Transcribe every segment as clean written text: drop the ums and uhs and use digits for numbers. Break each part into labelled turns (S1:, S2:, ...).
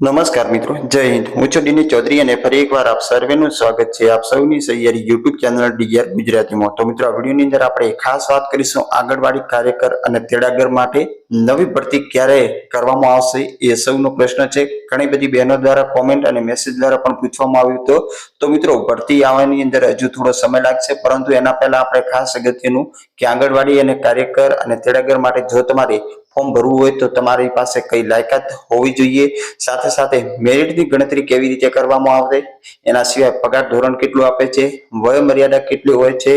S1: નમસ્કાર મિત્રો, જય હિન્દ। હું છું ડીની ચૌધરી અને ફરી એકવાર આપ સર્વેનું સ્વાગત છે આપ સૌની સહિયારી યુટ્યુબ ચેનલ ડીઆર ગુજરાતીમાં। તો મિત્રો, આ વિડીયોની અંદર આપણે ખાસ વાત કરીશું આંગણવાડી કાર્યકર અને તેડાગર માટે નવી ભરતી ક્યારે કરવામાં આવશે એ સૌનો પ્રશ્ન છે। ઘણી બધી બહેનો દ્વારા કોમેન્ટ અને મેસેજ દ્વારા પણ પૂછવામાં આવ્યું હતું। તો મિત્રો, ભરતી આવવાની અંદર હજુ થોડો સમય લાગશે, પરંતુ એના પહેલા આપણે ખાસ અગત્યનું કે આંગણવાડી અને કાર્યકર અને તેડાગર માટે જો તમારે ફોર્મ ભરવું હોય તો તમારી પાસે કઈ લાયકાત હોવી જોઈએ, સાથે સાથે મેરિટની ગણતરી કેવી રીતે કરવામાં આવશે, એના સિવાય પગાર ધોરણ કેટલું આપે છે, વય મર્યાદા કેટલી હોય છે,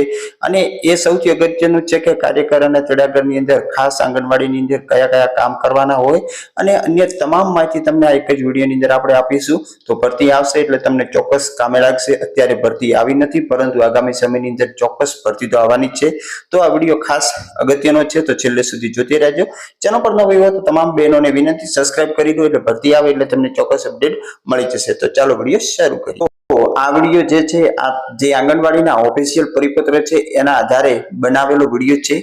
S1: અને એ સૌથી અગત્યનું છે કે કાર્યકર અને તેડાગરની અંદર ખાસ આંગણવાડીની અંદર કયા કયા કામ કરવાના હોય અને અન્ય તમામ માહિતી તમને આ એક જ વિડીયોની અંદર આપણે આપીશું। તો ભરતી આવશે એટલે તમને ચોક્કસ કામે લાગશે। અત્યારે ભરતી આવી નથી, પરંતુ આગામી સમયની અંદર ચોક્કસ ભરતી તો આવવાની જ છે। તો આ વિડીયો ખાસ અગત્યનો છે, તો છેલ્લે સુધી જોતી રહેજો। ચેનલ પર નવા હોય તો તમામ બહેનોને વિનંતી સબસ્ક્રાઇબ કરી દો, એટલે ભરતી આવે એટલે તમને ચોક્કસ અપડેટ મળી જશે। તો ચાલો વિડીયો શરૂ કરીએ। તો આ વિડીયો જે છે, આ જે આંગણવાડીના ઓફિશિયલ પરિપત્ર છે એના આધારે બનાવેલો વિડીયો છે।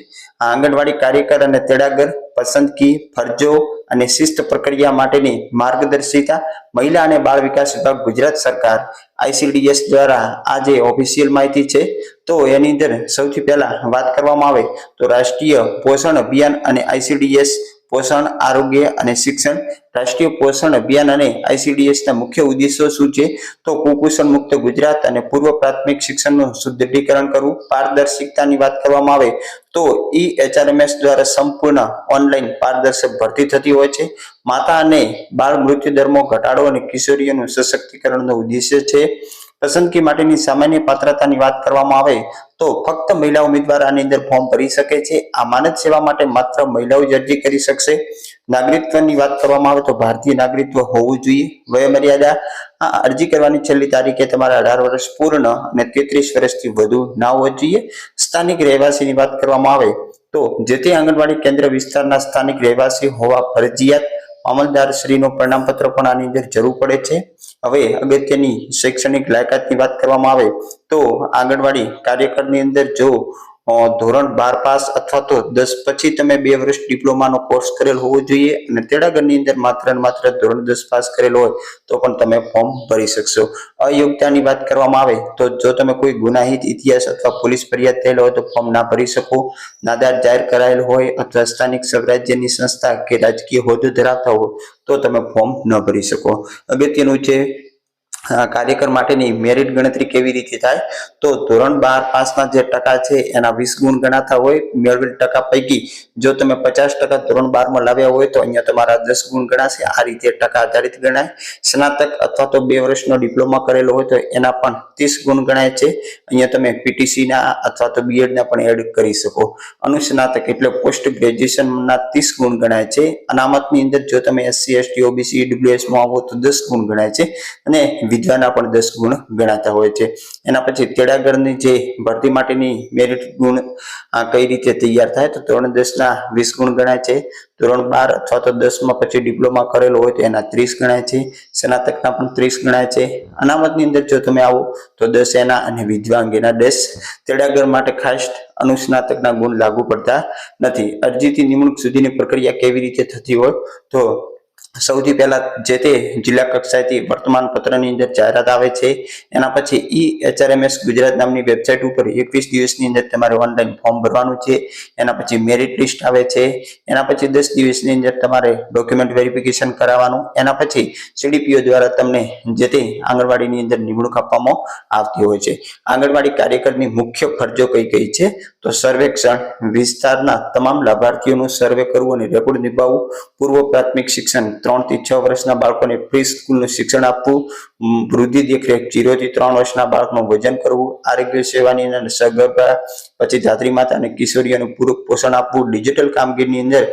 S1: આંગણવાડી કાર્યકર અને તેડાગર પસંદગી, ફરજો અને શિસ્ત પ્રક્રિયા માટેની માર્ગદર્શિકા મહિલા અને બાળ વિકાસ વિભાગ ગુજરાત સરકાર ICDS દ્વારા આ જે ઓફિશિયલ માહિતી છે, તો એની અંદર સૌથી પહેલા વાત કરવામાં આવે તો રાષ્ટ્રીય પોષણ અભિયાન અને ICDS પોષણ, આરોગ્ય અને શિક્ષણ। રાષ્ટ્રીય પોષણ અભિયાન અને ICDS ના મુખ્ય ઉદ્દેશો શું છે? તો કુપોષણ મુક્ત ગુજરાત અને પૂર્વ પ્રાથમિક શિક્ષણનું સુદૃઢીકરણ કરવું। પારદર્શિકતાની વાત કરવામાં આવે તો HRMS દ્વારા સંપૂર્ણ ઓનલાઈન પારદર્શક ભરતી થતી હોય છે। માતા અને બાળ મૃત્યુ દરમાં ઘટાડો અને કિશોરીઓનું સશક્તિકરણનો ઉદ્દેશ્ય છે। પસંદગી માટેની સામાન્ય પાત્રતાની વાત કરવામાં આવે તો ફક્ત મહિલા ઉમેદવાર આની અંદર ફોર્મ ભરી શકે છે। આ માનદ સેવા માટે માત્ર મહિલાઓ જ અરજી કરી શકશે। નાગરિકત્વની વાત કરવામાં આવે તો ભારતીય નાગરિકત્વ હોવું જોઈએ। વય મર્યાદા, અરજી કરવાની છેલ્લી તારીખે તમારા 18 વર્ષ પૂર્ણ અને 33 વર્ષથી વધુ ના હોવા જોઈએ। સ્થાનિક રહેવાસીની વાત કરવામાં આવે તો જે તે આંગણવાડી કેન્દ્ર વિસ્તારના સ્થાનિક રહેવાસી હોવા ફરજિયાત। મામલતદાર શ્રીનો પ્રમાણપત્ર પણ આની અંદર જરૂર પડે છે। હવે અગત્યની શૈક્ષણિક લાયકાતની વાત કરવામાં આવે તો આંગણવાડી કાર્યકરની અંદર જો ધોરણ 12 પાસ અથવા તો 10 પછી તમે 2 વર્ષ ડિપ્લોમાનો કોર્સ કરેલ હોવો જોઈએ, અને તેડાગરની અંદર માત્ર ને માત્ર ધોરણ 10 પાસ કરેલ હોય તો પણ તમે ફોર્મ ભરી શકશો। અયોગ્યતાની વાત કરવામાં આવે તો જો તમે કોઈ ગુનાહિત ઇતિહાસ અથવા પોલીસ ફરિયાદ થયેલ હોય તો ફોર્મ ના ભરી શકો। નાદાર જાહેર કરાયેલ હોય અથવા સ્થાનિક સ્વરાજ્યની સંસ્થા કે રાજકીય હોદ્દો ધરાવતા હોય તો તમે ફોર્મ ન ભરી શકો। અગત્યનું છે કાર્યકર માટેની મેરિટ ગણતરી કેવી રીતે થાય? તો ધોરણ 12 પાસના જે ટકા છે એના 20 ગુણ ગણાતા હોય। મેળવેલ ટકા પૈકી જો તમે 50% ધોરણ 12 માં લાવ્યા હોય તો અહીંયા તમારા 10 ગુણ ગણાશે। આ રીતે ટકા આધારિત ગણાય। સ્નાતક અથવા તો 2 વર્ષનો ડિપ્લોમા કરેલો હોય તો એના પણ 30 ગુણ ગણાય છે। અહીંયા તમે PTC ના અથવા તો BEd ના પણ એડ કરી શકો। અનુસ્નાતક એટલે પોસ્ટ ગ્રેજ્યુએશન ના 30 ગુણ ગણાય છે। અનામતની અંદર જો તમે SC ST OBC EWS માં આવો તો 10 ગુણ ગણાય છે, અને વિધવાના પણ 10 ગુણ ગણાતા હોય છે। એના પછી તેડાગરની જે ભરતી માટેની મેરિટ ગુણ કઈ રીતે તૈયાર થાય? તો ધોરણ 10 ના 20 ગુણ ગણાય છે। ધોરણ 12 અથવા તો 10 માં પછી ડિપ્લોમા કરેલો હોય તો એના 30 ગણાય છે। સ્નાતકના પણ 30 ગણાય છે। અનામતની અંદર જો તમે આવો તો 10 એના અને વિધવા અંગેના 10। તેડાગર માટે ખાસ અનુસ્નાતકના ગુણ લાગુ પડતા નથી। અરજીથી નિમણૂક સુધીની પ્રક્રિયા કેવી રીતે થતી હોય? તો સૌથી પહેલા જે તે જિલ્લા કક્ષાએથી વર્તમાન પત્રની અંદર જાહેરાત આવે છે। એના પછી HRMS ગુજરાત નામની વેબસાઇટ ઉપર 21 દિવસની અંદર તમારે ઓનલાઈન ફોર્મ ભરવાનું છે। એના પછી મેરિટ લિસ્ટ આવે છે। એના પછી 10 દિવસની અંદર તમારે ડોક્યુમેન્ટ વેરિફિકેશન કરાવવાનું। એના પછી CDPO દ્વારા તમને જે તે આંગણવાડીની અંદર નિમણૂક આપવામાં આવતી હોય છે। આંગણવાડી કાર્યકરની મુખ્ય ફરજો કઈ કઈ છે? તો સર્વેક્ષણ, વિસ્તારના તમામ લાભાર્થીઓનું સર્વે કરવું અને રેકોર્ડ નિભાવવું। પૂર્વ પ્રાથમિક શિક્ષણ 3 થી 6 વર્ષના બાળકોને પ્રી સ્કૂલનું શિક્ષણ આપવું। વૃદ્ધિ દેખરેખ 0 થી 3 વર્ષના બાળકનું વજન કરવું। આરોગ્ય સેવાની અંદર સગર્ભા પછી ધાત્રી માતા અને કિશોરીઓનું પૂરક પોષણ આપવું। ડિજિટલ કામગીરીની અંદર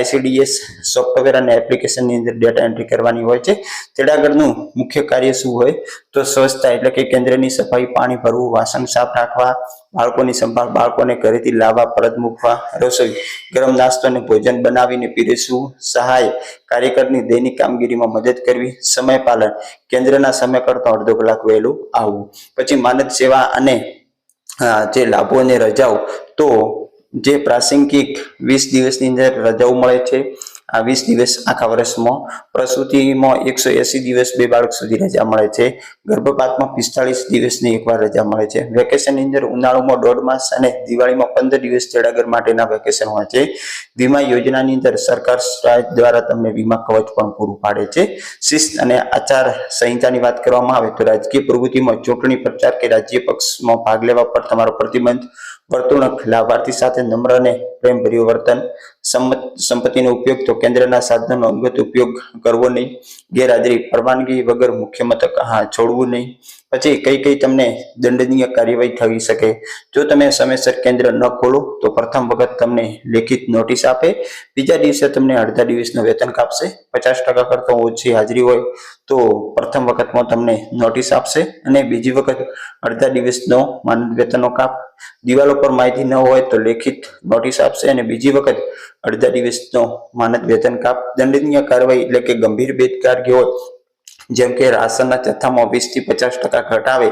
S1: ICDS સોફ્ટવેર અને એપ્લિકેશનની અંદર ડેટા એન્ટ્રી કરવાની હોય છે। તેડાગરનું મુખ્ય કાર્ય શું હોય? તો સ્વચ્છતા એટલે કે કેન્દ્રની સફાઈ, પાણી ભરવું, વાસણ સાફ રાખવા, બાળકોની સંભાળ, બાળકોને ઘરેથી લાવવા, પરત મૂકવા, રસોઈ, ગરમ નાસ્તો અને ભોજન બનાવીને પીરસવું, સહાય, કાર્યકરની દૈનિક કામગીરીમાં મદદ કરવી, સમય પાલન, કેન્દ્રના સમય કરતા અડધો કલાક વહેલું આવવું। પછી માનદ સેવા અને જે લાભો અને રજાઓ, તો જે પ્રાસંગિક 20 દિવસની અંદર રજાઓ મળે છે। 20 દિવસ આખા વર્ષમાં, પ્રસૂતિમાં 180 દિવસ બે બાળક સુધી રજા મળે છે, ગર્ભપાતમાં 45 દિવસની એકવાર રજા મળે છે, વેકેશનની અંદર ઉનાળામાં 1.5 માસ અને દિવાળીમાં 15 દિવસ તેડાગર માટેના વેકેશન હોય છે. વીમા યોજનાની અંદર સરકાર દ્વારા તમને વીમા કવચ પણ પૂરું પાડે છે. શિસ્ત અને આચાર સંહિતાની વાત કરવામાં આવે તો રાજકીય પ્રવૃત્તિમાં ચૂંટણી પ્રચાર કે રાજ્ય પક્ષમાં ભાગ લેવા પર તમારો પ્રતિબંધ, વર્તણૂક લાભાર્થી સાથે નમ્ર અને પ્રેમભર્યું વર્તન, સંપત્તિનો ઉપયોગ તો કેન્દ્રના સાધનોનો અંગત ઉપયોગ કરવો નહીં, ગેરહાજરી પરવાનગી વગર મુખ્ય મથક છોડવું નહીં. પછી કઈ તમને દંડનીય કાર્યવાહી થઈ શકે. જો તમે સમયસર કેન્દ્ર ન ખોલો તો પ્રથમ વખત તમને લેખિત નોટિસ આપે, બીજા દિવસે તમને અડધા દિવસનું વેતન કાપશે, 50% કરતા ઓછી હાજરી હોય તો પ્રથમ વખતમાં તમને નોટિસ આપશે અને બીજી વખત અડધા દિવસનો માનદ વેતનનો કાપ, દિવાલો પર માહિતી ન હોય તો લેખિત નોટિસ આપશે અને બીજી વખત અડધા દિવસનો માનદ વેતન કાપ. દંડનીય કાર્યવાહી એટલે કે ગંભીર બેદરકારી હોય, જેમ કે રાશનના જથ્થામાં 20 થી 50% ઘટ આવે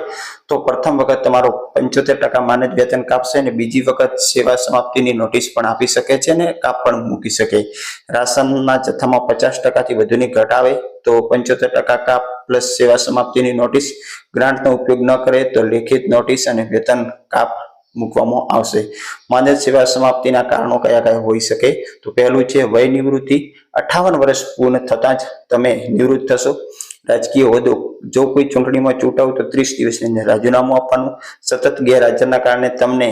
S1: તો પ્રથમ વખત તમારો 75% માનદ વેતન કાપશે અને બીજી વખત સેવા સમાપ્તિની નોટિસ પણ આપી શકે છે અને કાપ પણ મૂકી શકે. રાશનના જથ્થામાં 50% થી વધુની ઘટ આવે તો 75% કાપ પ્લસ સેવા સમાપ્તિની નોટિસ. ગ્રાન્ટનો ઉપયોગ ન કરે તો લેખિત નોટિસ અને વેતન કાપ મૂકવામાં આવશે. માનદ સેવા સમાપ્તિના કારણો કયા હોઈ શકે? તો પહેલું છે વય નિવૃત્તિ. 58 વર્ષ પૂર્ણ થતાં જ તમે નિવૃત્ત થશો. રાજકીય હોદ્દો, જો કોઈ ચૂંટણીમાં ચૂંટાવ તો 30 દિવસની અંદર રાજીનામું આપવાનું. સતત ગેરહાજરના કારણે તમને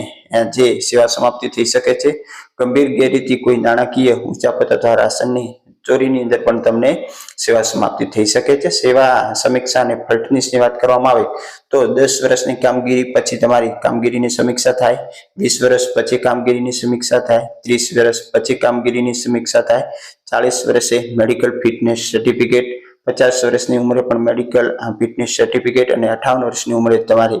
S1: જે સેવા સમાપ્તિ થઈ શકે છે. ગંભીર ગેરરીતિ, કોઈ નાણાકીય ઉચાપત અથવા રાશનની ચોરીની અંદર પણ તમને સેવા સમાપ્તિ થઈ શકે છે. સેવા સમીક્ષા અને ફિટનેસની વાત કરવામાં આવે તો 10 વર્ષની કામગીરી પછી તમારી કામગીરીની સમીક્ષા થાય, 20 વર્ષ પછી કામગીરીની સમીક્ષા થાય, 30 વર્ષ પછી કામગીરીની સમીક્ષા થાય, 40 વર્ષે મેડિકલ ફિટનેસ સર્ટિફિકેટ, 50 વર્ષની ઉંમરે પણ મેડિકલ ફિટનેસ સર્ટિફિકેટ અને 58 વર્ષની ઉંમરે તમારી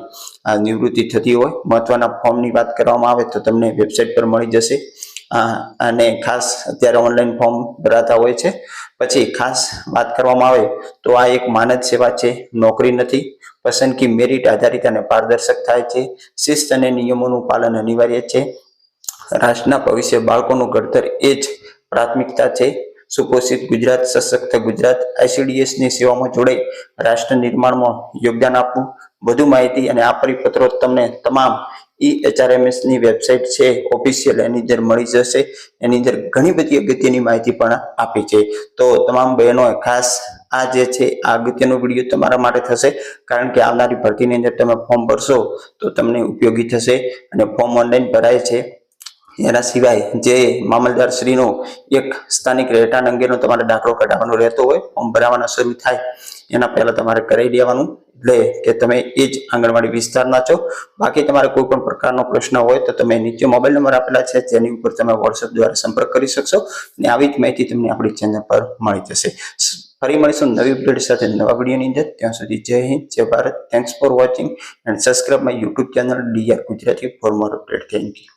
S1: નિવૃત્તિ થતી હોય. મહત્વના ફોર્મની વાત કરવામાં આવે તો તમને વેબસાઇટ પર મળી જશે અને ખાસ અત્યારે ઓનલાઈન ફોર્મ ભરાતા હોય છે. પછી ખાસ વાત કરવામાં આવે તો આ એક માનદ સેવા છે, નોકરી નથી. પસંદગી મેરિટ આધારિત અને પારદર્શક થાય છે. શિસ્ત અને નિયમોનું પાલન અનિવાર્ય છે. રાષ્ટ્રના ભવિષ્ય બાળકોનું ઘડતર એ જ પ્રાથમિકતા છે. સુપોષિત ગુજરાત, સશક્ત ગુજરાત, ICDS ની સેવામાં જોડાઈ રાષ્ટ્ર નિર્માણમાં યોગદાન આપવું. વધુ માહિતી અને આ પરિપત્રો તમને તમામ EHRMS ની વેબસાઇટ છે ઓફિશિયલ, એની અંદર મળી જશે. એની અંદર ઘણી બધી અગત્યની માહિતી પણ આપી છે. તો તમામ બહેનો ખાસ આ જે છે આ અગત્યનો વિડીયો તમારા માટે થશે, કારણ કે આવનારી ભરતીની અંદર તમે ફોર્મ ભરશો તો તમને ઉપયોગી થશે અને ફોર્મ ઓનલાઈન ભરાય છે. એના સિવાય જે મામલતદાર શ્રીનો એક સ્થાનિક રહેઠાણ અંગેનો તમારે દાખલો કઢાવવાનો રહેતો હોય, ફોર્મ ભરાવાના શરૂ થાય એના પહેલા તમારે કરાવી દેવાનું, એટલે કે તમે એ જ આંગણવાડી વિસ્તારના છો. બાકી તમારે કોઈ પણ પ્રકારનો પ્રશ્ન હોય તો તમે નીચે મોબાઈલ નંબર આપેલા છે જેની ઉપર તમે WhatsApp દ્વારા સંપર્ક કરી શકશો અને આવી જ માહિતી તમને આપણી ચેનલ પર મળી જશે. ફરી મળીશું નવી અપડેટ સાથે નવા વિડીયોની અંદર. ત્યાં સુધી જય હિન્દ, જય Bharat. Thanks for watching and subscribe my YouTube channel DR Gujarati for more update. Thank you.